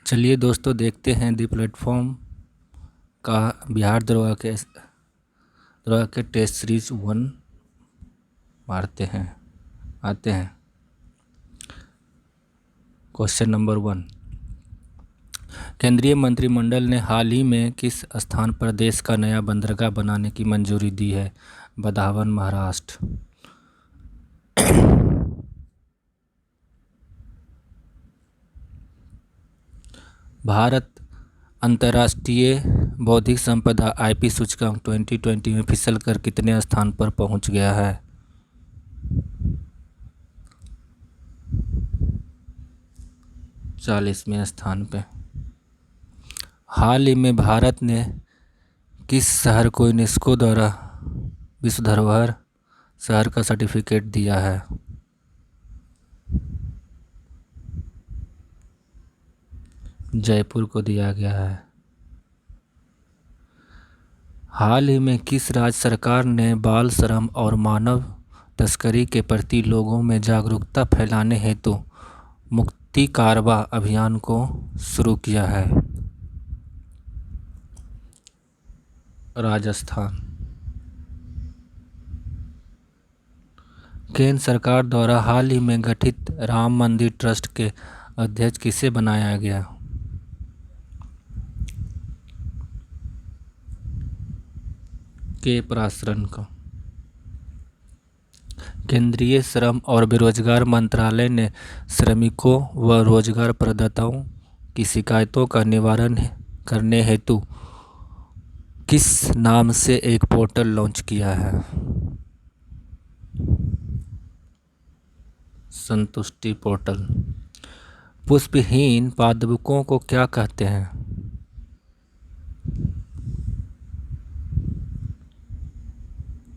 चलिए दोस्तों, देखते हैं दी प्लेटफॉर्म का बिहार दरोगा के टेस्ट सीरीज 1 मारते हैं। आते हैं क्वेश्चन नंबर 1। केंद्रीय मंत्रिमंडल ने हाल ही में किस स्थान पर देश का नया बंदरगाह बनाने की मंजूरी दी है? बदावन, महाराष्ट्र। भारत अंतर्राष्ट्रीय बौद्धिक संपदा IP सूचकांक 2020 में फिसल कर कितने स्थान पर पहुंच गया है? 40वें स्थान पे। हाल ही में भारत ने किस शहर को यूनेस्को द्वारा विश्व धरोहर शहर का सर्टिफिकेट दिया है? जयपुर को दिया गया है। हाल ही में किस राज्य सरकार ने बाल श्रम और मानव तस्करी के प्रति लोगों में जागरूकता फैलाने हेतु मुक्ति कारवा अभियान को शुरू किया है? राजस्थान। केंद्र सरकार द्वारा हाल ही में गठित राम मंदिर ट्रस्ट के अध्यक्ष किसे बनाया गया? के पराशरन को। केंद्रीय श्रम और बेरोजगार मंत्रालय ने श्रमिकों व रोजगार प्रदाताओं की शिकायतों का निवारण करने हेतु किस नाम से एक पोर्टल लॉन्च किया है? संतुष्टि पोर्टल। पुष्पहीन पादपों को क्या कहते हैं?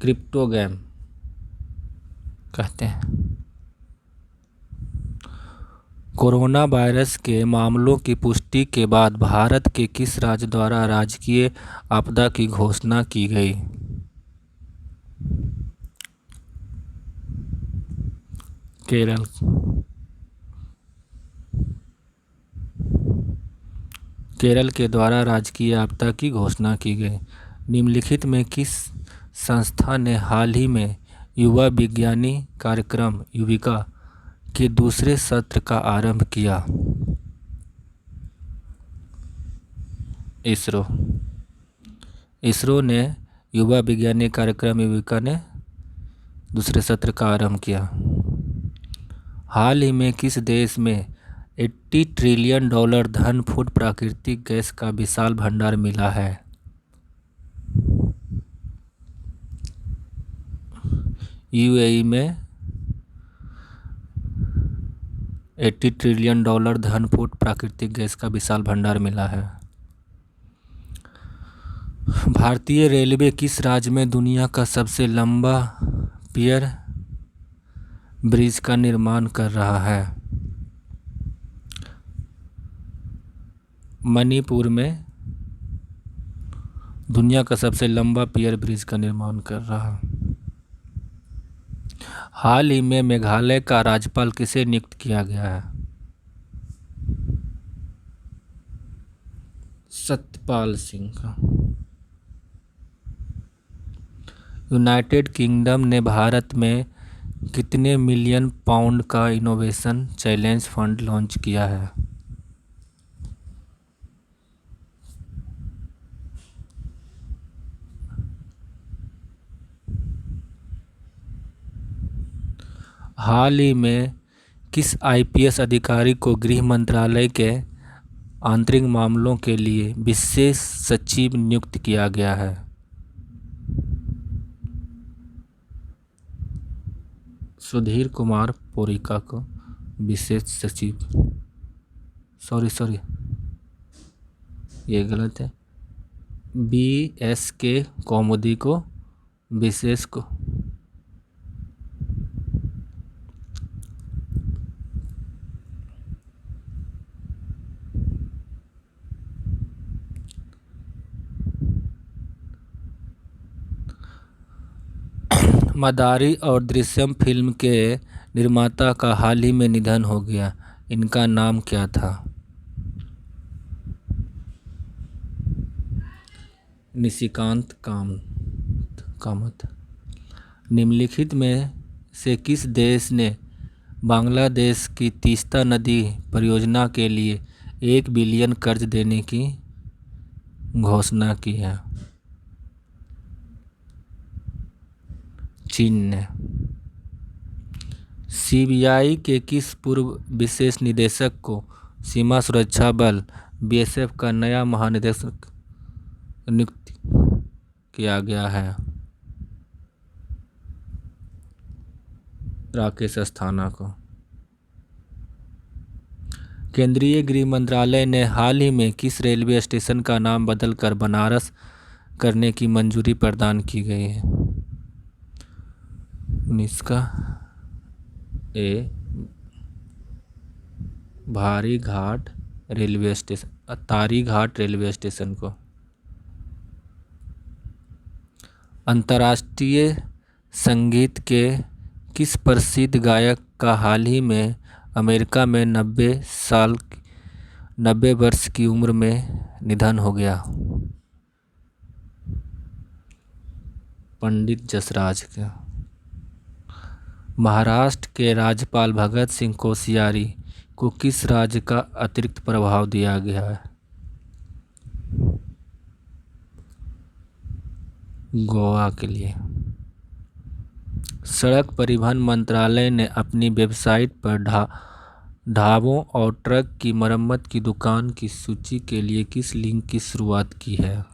क्रिप्टोगैम कहते हैं। कोरोना वायरस के मामलों की पुष्टि के बाद भारत के किस राज्य द्वारा राजकीय आपदा की घोषणा की गई? केरल। केरल के द्वारा राजकीय आपदा की घोषणा की गई। निम्नलिखित में किस संस्था ने हाल ही में युवा विज्ञानी कार्यक्रम युविका के दूसरे सत्र का आरंभ किया? इसरो। इसरो ने युवा विज्ञानी कार्यक्रम युविका ने दूसरे सत्र का आरंभ किया। हाल ही में किस देश में $80 ट्रिलियन धन फुट प्राकृतिक गैस का विशाल भंडार मिला है? UAE में $80 ट्रिलियन धन फुट प्राकृतिक गैस का विशाल भंडार मिला है। भारतीय रेलवे किस राज्य में दुनिया का सबसे लंबा पियर ब्रिज का निर्माण कर रहा है? मणिपुर में दुनिया का सबसे लंबा पियर ब्रिज का निर्माण कर रहा है। हाल ही में मेघालय का राज्यपाल किसे नियुक्त किया गया है? सत्यपाल सिंह का। यूनाइटेड किंगडम ने भारत में कितने मिलियन पाउंड का इनोवेशन चैलेंज फंड लॉन्च किया है? हाल ही में किस IPS अधिकारी को गृह मंत्रालय के आंतरिक मामलों के लिए विशेष सचिव नियुक्त किया गया है? सुधीर कुमार पोरिका को विशेष सचिव। सॉरी ये गलत है। BSK कौमुदी को विशेष को मदारी और दृश्यम फिल्म के निर्माता का हाल ही में निधन हो गया। इनका नाम क्या था? निशिकांत कामत। निम्नलिखित में से किस देश ने बांग्लादेश की तीस्ता नदी परियोजना के लिए 1 बिलियन कर्ज देने की घोषणा की है? चीन ने। सीबीआई के किस पूर्व विशेष निदेशक को सीमा सुरक्षा बल बीएसएफ का नया महानिदेशक नियुक्त किया गया है? राकेश अस्थाना को। केंद्रीय गृह मंत्रालय ने हाल ही में किस रेलवे स्टेशन का नाम बदलकर बनारस करने की मंजूरी प्रदान की गई है? 19 का ए भारी घाट रेलवे स्टेशन, तारी घाट रेलवे स्टेशन को। अंतर्राष्ट्रीय संगीत के किस प्रसिद्ध गायक का हाल ही में अमेरिका में 90 वर्ष की उम्र में निधन हो गया? पंडित जसराज का। महाराष्ट्र के राज्यपाल भगत सिंह कोश्यारी को किस राज्य का अतिरिक्त प्रभाव दिया गया है? गोवा के लिए। सड़क परिवहन मंत्रालय ने अपनी वेबसाइट पर ढाबों और ट्रक की मरम्मत की दुकान की सूची के लिए किस लिंक की शुरुआत की है?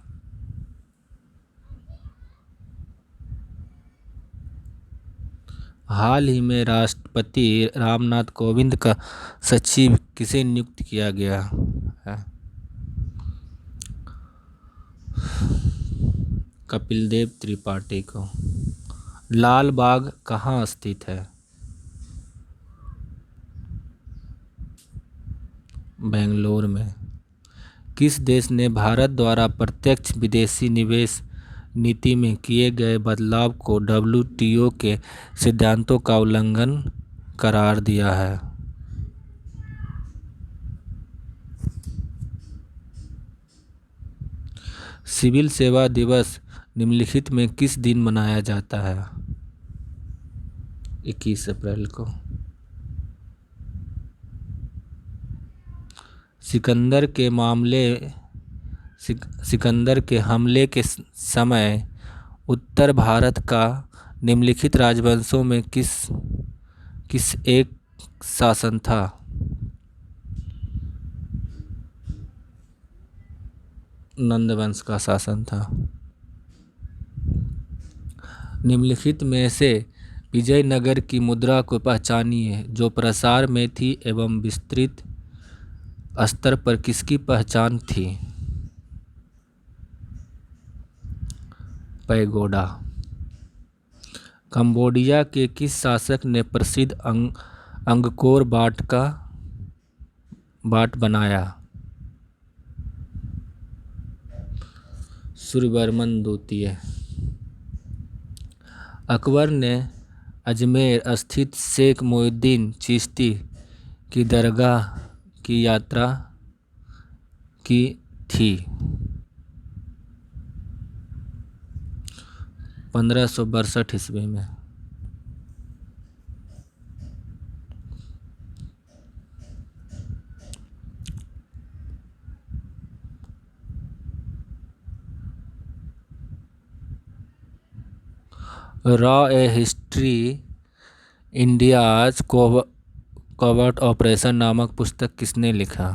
हाल ही में राष्ट्रपति रामनाथ कोविंद का सचिव किसे नियुक्त किया गया है? कपिल देव त्रिपाठी को। लाल बाग कहाँ स्थित है? बेंगलोर में। किस देश ने भारत द्वारा प्रत्यक्ष विदेशी निवेश नीति में किए गए बदलाव को डब्ल्यूटीओ के सिद्धांतों का उल्लंघन करार दिया है? सिविल सेवा दिवस निम्नलिखित में किस दिन मनाया जाता है? 21 अप्रैल को। सिकंदर के हमले के समय उत्तर भारत का निम्नलिखित राजवंशों में किस एक शासन था? नंद वंश का शासन था। निम्नलिखित में से विजयनगर की मुद्रा को पहचानिए जो प्रसार में थी एवं विस्तृत स्तर पर किसकी पहचान थी? पैगोडा। कंबोडिया के किस शासक ने प्रसिद्ध अंगकोर बाट बनाया? सूर्यवर्मन द्वितीय। अकबर ने अजमेर स्थित शेख मोइनुद्दीन चिश्ती की दरगाह की यात्रा की थी? 1562 ईस्वी में। रॉ ए हिस्ट्री इंडियाज कोवर्ट ऑपरेशन नामक पुस्तक किसने लिखा?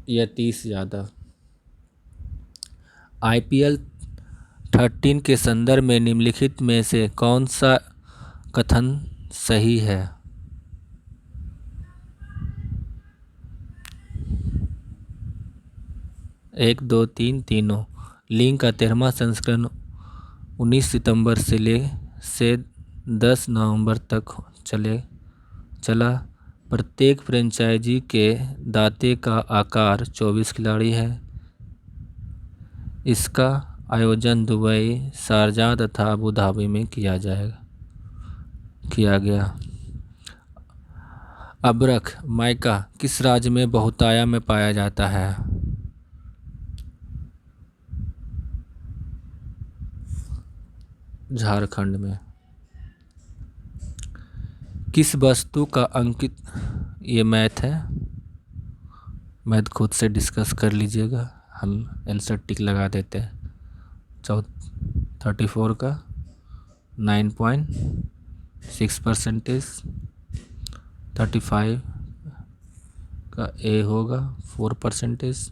यतीश यादव। IPL 13 के संदर्भ में निम्नलिखित में से कौन सा कथन सही है? 1, 2, 3 तीनों। लीग का 13वां संस्करण 19 सितंबर से 10 नवंबर तक चला। प्रत्येक फ्रेंचाइजी के दाते का आकार 24 खिलाड़ी है। इसका आयोजन दुबई, शारजाह तथा अबू धाबी में किया गया। अबरख माइका किस राज्य में बहुतायत में पाया जाता है? झारखंड में। किस वस्तु का अंकित, ये मैथ है, मैथ खुद से डिस्कस कर लीजिएगा, हम आंसर टिक लगा देते हैं। 34 का 9.6%, 35 का ए होगा 4%,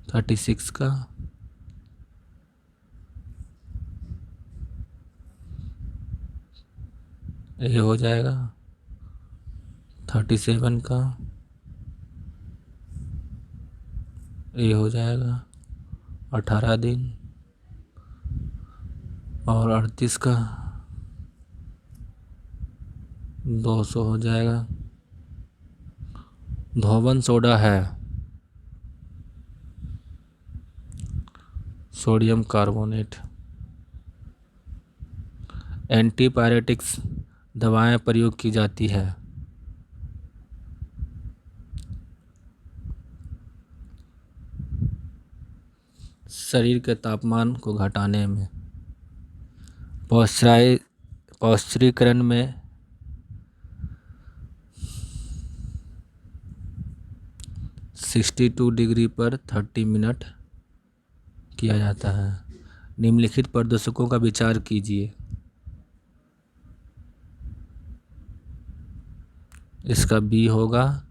36 का ए हो जाएगा, 37 का ए हो जाएगा 18 दिन, और 38 का 200 हो जाएगा। धोवन सोडा है सोडियम कार्बोनेट। एंटीपायरेटिक्स दवाएं प्रयोग की जाती है। शरीर के तापमान को घटाने में। पौष्टिकरण में 62 डिग्री पर 30 मिनट किया जाता है। निम्नलिखित प्रदूषकों का विचार कीजिए। इसका बी होगा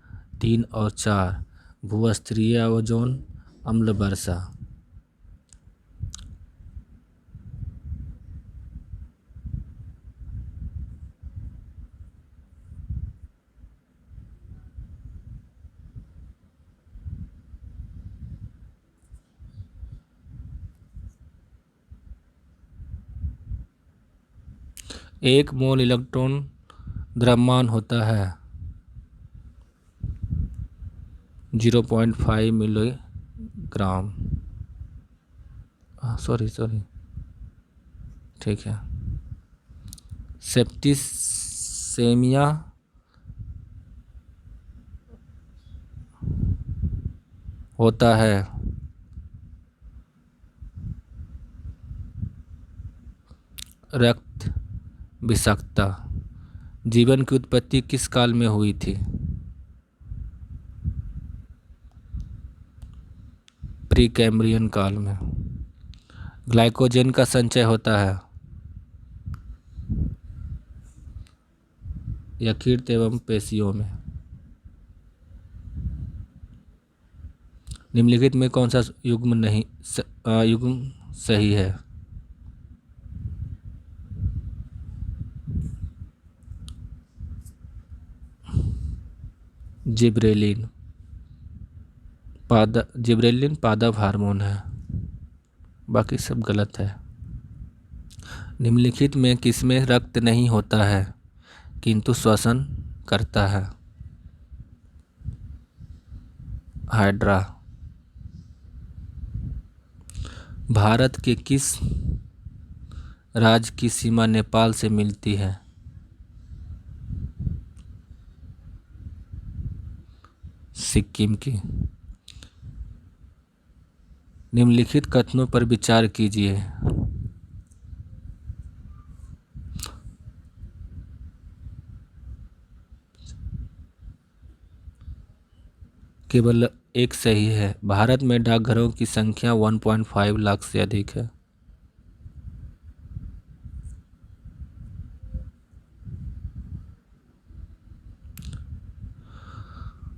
3 और 4, भूस्तरीय ओजोन, अम्ल वर्षा। एक मोल इलेक्ट्रॉन द्रव्यमान होता है 0.5 मिलीग्राम। सॉरी ठीक है। सेप्टिसेमिया होता है रक्त विषाक्तता। जीवन की उत्पत्ति किस काल में हुई थी? प्री कैम्ब्रियन काल में। ग्लाइकोजन का संचय होता है यकृत एवं पेशियों में। निम्नलिखित में कौन सा युग्म सही है? जिब्रेलिन पादप हार्मोन है, बाकी सब गलत है। निम्नलिखित में किसमें रक्त नहीं होता है किंतु श्वसन करता है? हाइड्रा। भारत के किस राज्य की सीमा नेपाल से मिलती है? सिक्किम की। निम्नलिखित कथनों पर विचार कीजिए। केवल एक सही है। भारत में डाकघरों की संख्या 1.5 लाख से अधिक है।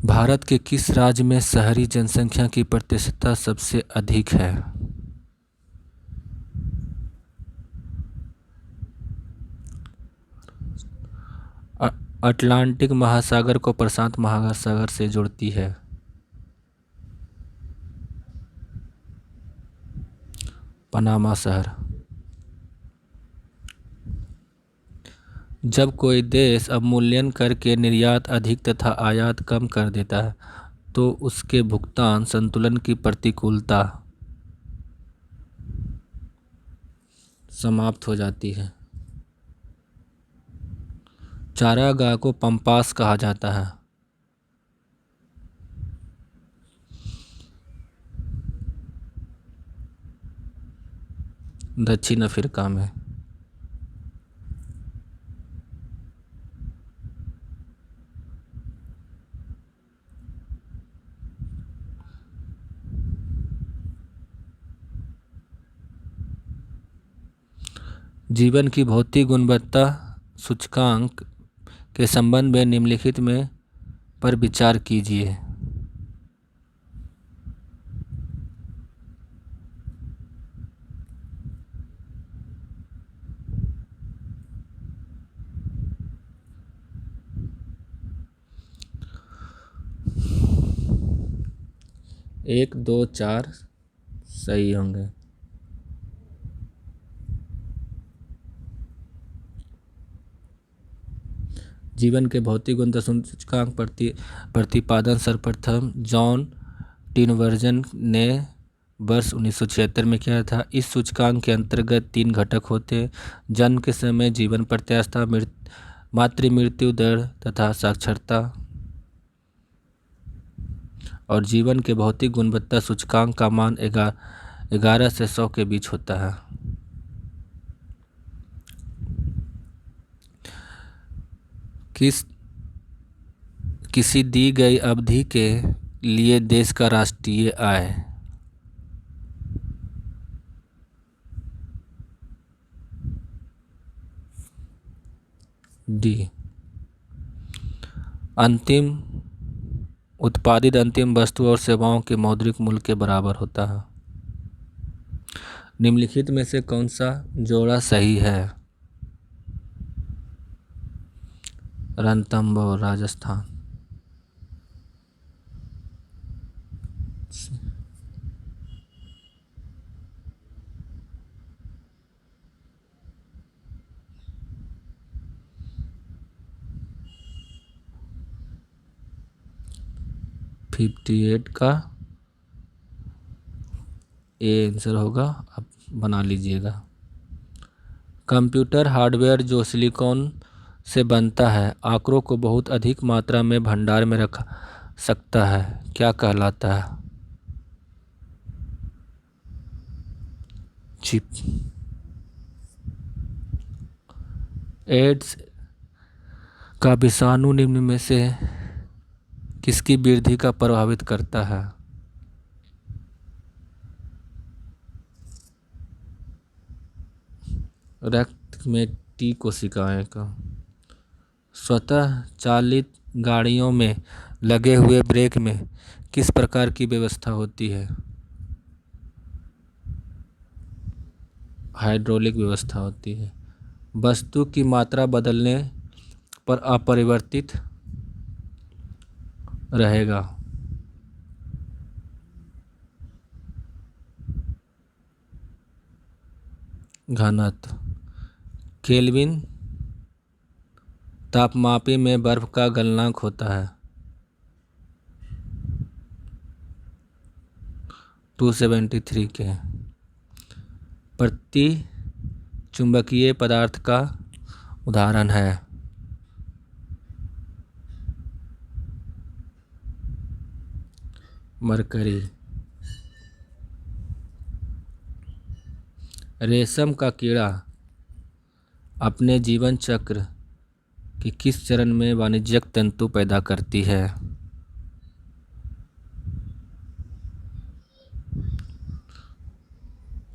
भारत के किस राज्य में शहरी जनसंख्या की प्रतिशतता सबसे अधिक है? अटलांटिक महासागर को प्रशांत महासागर से जोड़ती है। पनामा शहर। जब कोई देश अवमूल्यन करके निर्यात अधिक तथा आयात कम कर देता है तो उसके भुगतान संतुलन की प्रतिकूलता समाप्त हो जाती है। चारागाह को पंपास कहा जाता है। दक्षिण अफ्रीका में। जीवन की भौतिक गुणवत्ता सूचकांक के संबंध में निम्नलिखित में पर विचार कीजिए। एक, दो, चार सही होंगे। जीवन के भौतिक गुणवत्ता सूचकांक प्रतिपादन सर्वप्रथम जॉन टिनवर्जन ने वर्ष 1976 में किया था। इस सूचकांक के अंतर्गत 3 घटक होते हैं: जन्म के समय, जीवन प्रत्याशा, मातृ मृत्यु दर तथा साक्षरता। और जीवन के भौतिक गुणवत्ता सूचकांक का मान 11 से 100 के बीच होता है। किसी दी गई अवधि के लिए देश का राष्ट्रीय आय। डी। उत्पादित अंतिम वस्तु और सेवाओं के मौद्रिक मूल्य के बराबर होता है। निम्नलिखित में से कौन सा जोड़ा सही है? रणथंभौर, राजस्थान। का ए आंसर होगा, आप बना लीजिएगा। कंप्यूटर हार्डवेयर जो सिलिकॉन से बनता है, आंकड़ों को बहुत अधिक मात्रा में भंडार में रख सकता है, क्या कहलाता है? चिप। एड्स का विषाणु निम्न में से किसकी वृद्धि का प्रभावित करता है? रक्त में टी कोशिकाएं का। स्वतः चालित गाड़ियों में लगे हुए ब्रेक में किस प्रकार की व्यवस्था होती है? हाइड्रोलिक व्यवस्था होती है। वस्तु की मात्रा बदलने पर अपरिवर्तित रहेगा। घनत्व। केल्विन तापमापी में बर्फ का गलनांक होता है 273 के। प्रति चुंबकीय पदार्थ का उदाहरण है? मरकरी। रेशम का कीड़ा अपने जीवन चक्र के किस चरण में वाणिज्यिक तंतु पैदा करती है?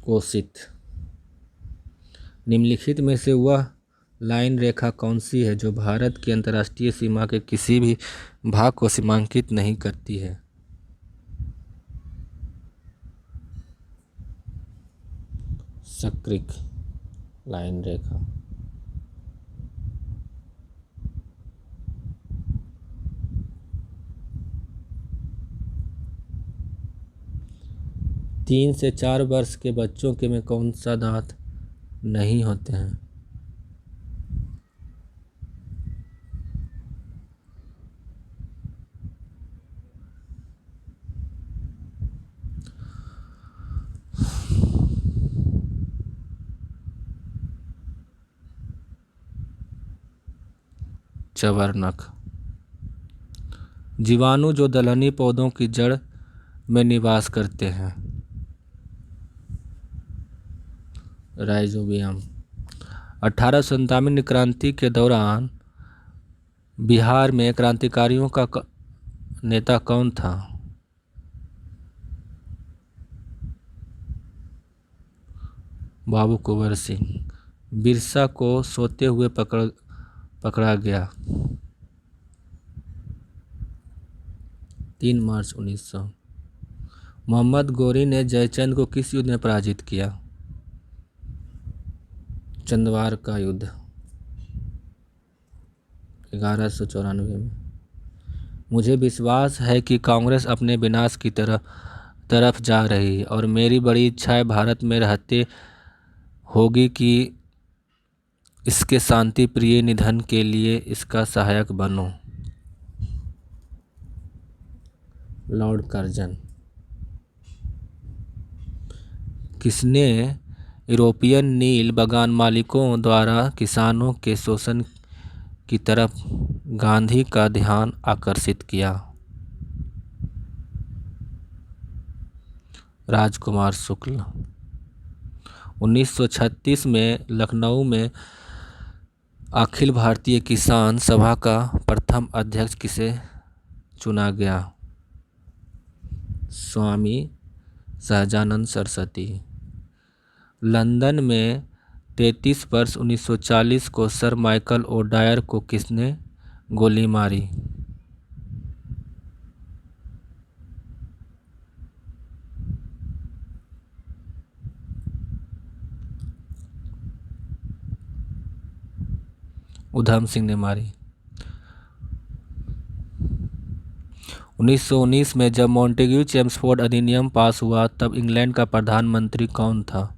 कोशित। निम्नलिखित में से वह लाइन रेखा कौन सी है जो भारत की अंतर्राष्ट्रीय सीमा के किसी भी भाग को सीमांकित नहीं करती है? सक्रिय लाइन रेखा। तीन से 4 वर्ष के बच्चों के में कौन सा दांत नहीं होते हैं? चवर्णक। जीवाणु जो दलहनी पौधों की जड़ में निवास करते हैं। राइजोबियम। 1897 क्रांति के दौरान बिहार में क्रांतिकारियों का नेता कौन था? बाबू कुंवर सिंह। बिरसा को सोते हुए पकड़ा गया। 3 मार्च 1900। मोहम्मद गोरी ने जयचंद को किस युद्ध में पराजित किया? चंदवार का युद्ध 1194 में। मुझे विश्वास है कि कांग्रेस अपने विनाश की तरफ जा रही है और मेरी बड़ी इच्छा है भारत में रहते होगी कि इसके शांति प्रिय निधन के लिए इसका सहायक बनो। Lord Curzon. किसने यूरोपियन नील बागान मालिकों द्वारा किसानों के शोषण की तरफ गांधी का ध्यान आकर्षित किया? राजकुमार शुक्ल। 1936 में लखनऊ में अखिल भारतीय किसान सभा का प्रथम अध्यक्ष किसे चुना गया? स्वामी सहजानंद सरस्वती। लंदन में 33 वर्ष 1940 को सर माइकल ओडायर को किसने गोली मारी? उधम सिंह ने मारी। 1919 में जब मॉन्टेग्यू चेम्सफोर्ड अधिनियम पास हुआ तब इंग्लैंड का प्रधानमंत्री कौन था?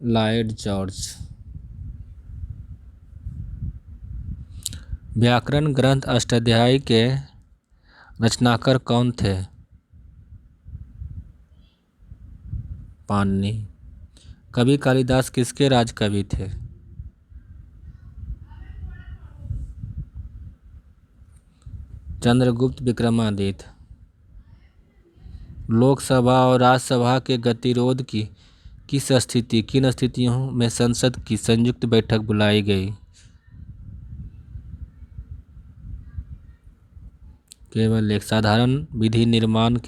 Lloyd George. व्याकरण ग्रंथ अष्टाध्यायी के रचनाकार कौन थे? पाणिनि। कवि कालिदास किसके राजकवि थे? चंद्रगुप्त विक्रमादित्य। लोकसभा और राज्यसभा के गतिरोध की किन स्थितियों में संसद की संयुक्त बैठक बुलाई गई? केवल एक साधारण विधि निर्माण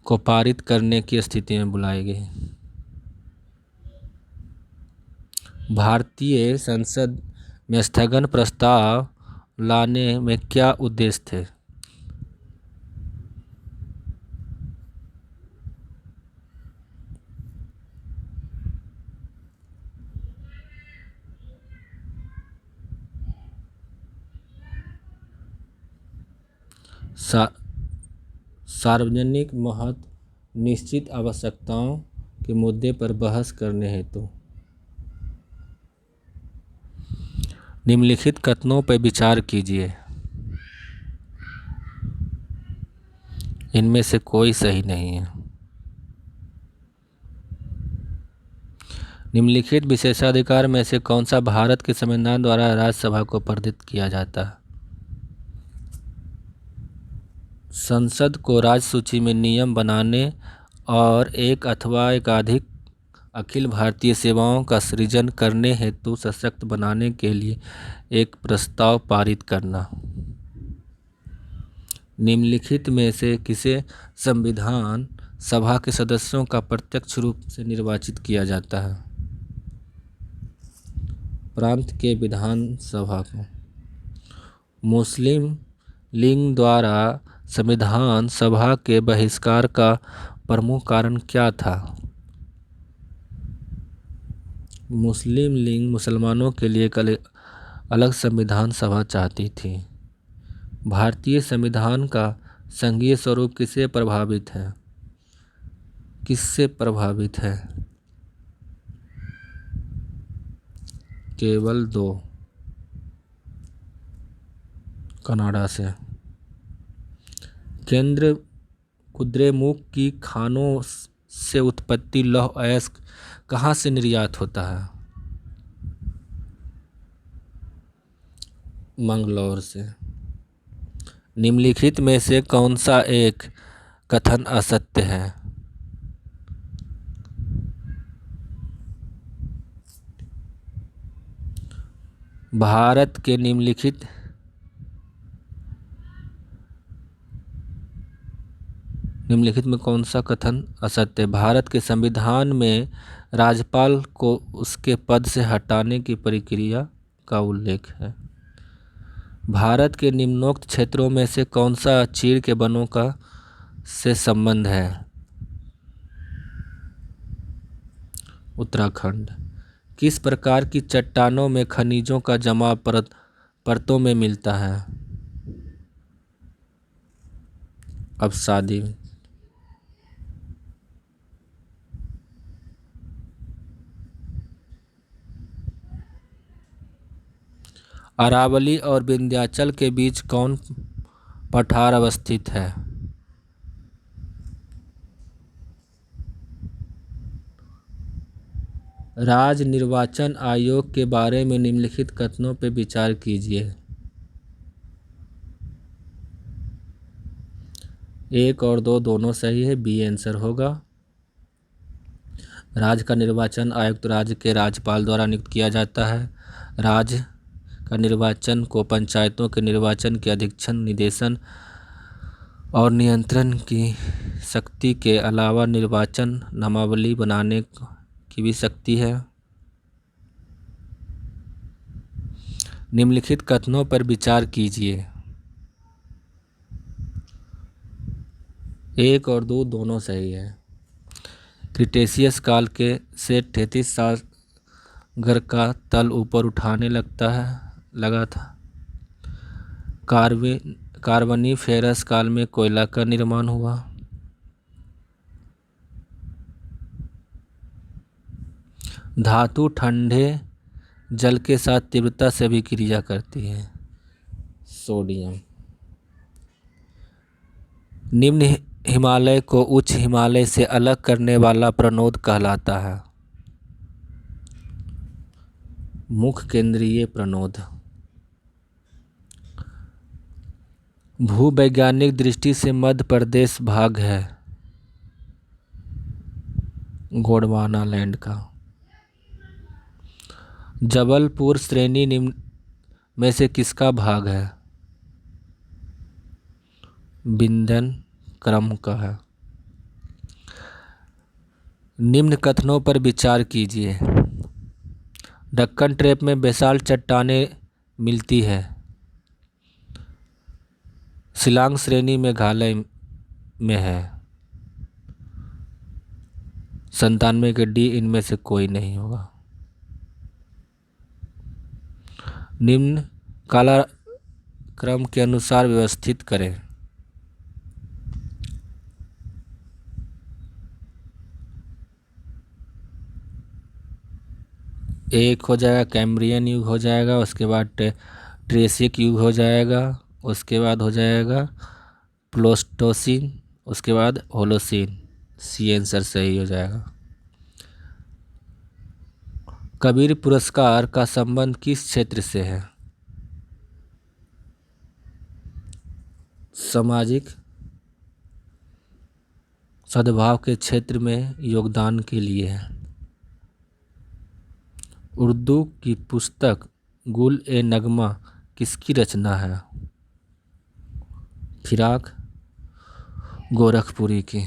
को पारित करने की स्थिति में बुलाई गई। भारतीय संसद में स्थगन प्रस्ताव लाने में क्या उद्देश्य थे? सार्वजनिक महत्व निश्चित आवश्यकताओं के मुद्दे पर बहस करने हेतु निम्नलिखित कथनों पर विचार कीजिए। इनमें से कोई सही नहीं है। निम्नलिखित विशेषाधिकार में से कौन सा भारत के संविधान द्वारा राज्यसभा को प्रदत्त किया जाता है? संसद को राज्य सूची में नियम बनाने और एक अथवा एकाधिक अखिल भारतीय सेवाओं का सृजन करने हेतु सशक्त बनाने के लिए एक प्रस्ताव पारित करना। निम्नलिखित में से किसे संविधान सभा के सदस्यों का प्रत्यक्ष रूप से निर्वाचित किया जाता है? प्रांत के विधान सभा को। मुस्लिम लीग द्वारा संविधान सभा के बहिष्कार का प्रमुख कारण क्या था? मुस्लिम लीग मुसलमानों के लिए एक अलग संविधान सभा चाहती थी। भारतीय संविधान का संघीय स्वरूप किससे प्रभावित है? केवल 2, कनाडा से। केंद्र कुद्रेमुख की खानों से उत्पत्ति लौह अयस्क कहाँ से निर्यात होता है? मंगलौर से। निम्नलिखित में से कौन सा एक कथन असत्य है? भारत के निम्नलिखित में कौन सा कथन असत्य है? भारत के संविधान में राज्यपाल को उसके पद से हटाने की प्रक्रिया का उल्लेख है। भारत के निम्नोक्त क्षेत्रों में से कौन सा चीड़ के वनों का से संबंध है? उत्तराखंड। किस प्रकार की चट्टानों में खनिजों का जमाव परतों में मिलता है? अवसादी। अरावली और विंध्याचल के बीच कौन पठार अवस्थित है? राज्य निर्वाचन आयोग के बारे में निम्नलिखित कथनों पर विचार कीजिए। 1 और 2 दोनों सही है, बी आंसर होगा। राज्य का निर्वाचन आयुक्त राज्य के राज्यपाल द्वारा नियुक्त किया जाता है। राज्य का निर्वाचन को पंचायतों के निर्वाचन के अधीक्षण, निदेशन और नियंत्रण की शक्ति के अलावा निर्वाचन नामावली बनाने की भी शक्ति है। निम्नलिखित कथनों पर विचार कीजिए। 1 और 2 दोनों सही है। क्रिटेशियस काल के से 33 सागर का तल ऊपर उठाने लगा था। कार्बोनिफेरस काल में कोयला का निर्माण हुआ। धातु ठंडे जल के साथ तीव्रता से अभिक्रिया करती है। सोडियम। निम्न हिमालय को उच्च हिमालय से अलग करने वाला प्रणोद कहलाता है। मुख्य केंद्रीय प्रणोद। भूवैज्ञानिक दृष्टि से मध्य प्रदेश भाग है गोंडवाना लैंड का। जबलपुर श्रेणी निम्न में से किसका भाग है? विंध्यन क्रम का है। निम्न कथनों पर विचार कीजिए। दक्कन ट्रेप में बेसाल्ट चट्टानें मिलती है। शिलांग श्रेणी मेघालय में है। 97 के डी इनमें से कोई नहीं होगा। निम्न कालक्रम के अनुसार व्यवस्थित करें। एक हो जाएगा कैम्ब्रियन युग हो जाएगा, उसके बाद ट्रेसिक युग हो जाएगा, उसके बाद हो जाएगा प्लोस्टोसिन, उसके बाद होलोसिन। सी आंसर सही हो जाएगा। कबीर पुरस्कार का संबंध किस क्षेत्र से है? सामाजिक सद्भाव के क्षेत्र में योगदान के लिए है। उर्दू की पुस्तक गुल-ए-नगमा किसकी रचना है? फिराक गोरखपुरी की।